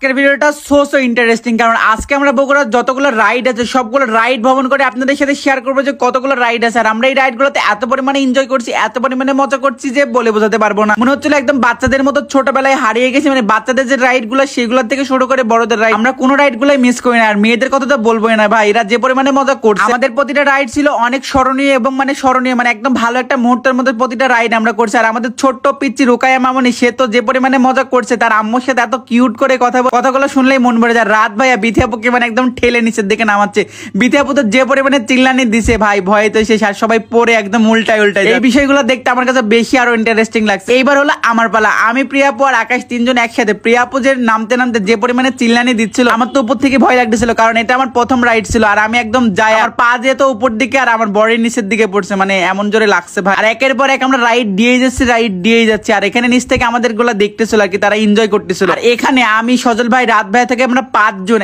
আজকের ভিডিওটা so interesting, কারণ আজকে আমরা বগুড়ার যতগুলো রাইড আছে সবগুলো রাইড ভ্রমণ করে আপনাদের সাথে শেয়ার করবো যে কতগুলো রাইড আছে। আর আমরা এই রাইড গুলোতে এত পরিমাণে এনজয় করছি, এত পরিমাণে মজা করছি যে বলে বোঝাতে পারবো না। মনে হচ্ছিল একদম বাচ্চাদের মতো ছোটবেলায় হারিয়ে গেছি, মানে বাচ্চাদের যে রাইড গুলো সেগুলোর থেকে শুরু করে বড়দের রাইড আমরা কোনো রাইড গুলাই মিস করি না। আর মেয়েদের কথা তো বলবোই না ভাই, এরা যে পরিমাণে মজা করছে। আমাদের প্রতিটা রাইড ছিল অনেক স্মরণীয় এবং স্মরণীয়, মানে একদম ভালো একটা মুহূর্তের মধ্যে প্রতিটা রাইড আমরা করছি। আর আমাদের ছোট্ট পিচ্চি রুকায়া মামনি, সে তো যে পরিমাণে মজা করছে, তার আম্মুর সাথে এত কিউট করে কথাগুলো শুনলেই মন ভরে যায়। রাত ভাইয়া বিথিয়াপুকে একদম ঠেলে নিচের দিকে নামাচ্ছে। বিথিয়াপু তো যে পরিমাণে চিল্লানি দিছে ভাই, ভয়ে তো শেষ, আর সবাই পরে একদম উল্টায়। এই বিষয়গুলো দেখতে আমার কাছে বেশি আরো ইন্টারেস্টিং লাগছে। এইবার হলো আমার পালা, আমি প্রিয়াপু আর আকাশ তিনজন একসাথে। প্রিয়াপু যে নামতে নামতে যে পরিমাণে চিল্লানি দিচ্ছিল, আমার তো উপর থেকে ভয় লাগতেছিল, কারণ এটা আমার প্রথম রাইড ছিল। আর আমি একদম যাই, আমার পা যেত উপর দিকে আর আমার বডির নিচের দিকে পড়ছে, মানে এমন জোরে লাগছে ভাই। আর একের পর এক আমরা রাইড দিয়ে যাচ্ছি। আর এখানে নিচ থেকে আমাদের গুলা দেখতেছিল আর কি, তারা এনজয় করতেছিল। আর এখানে আমি সজল ভাই, রাত ভাই থেকে আমরা 5 জন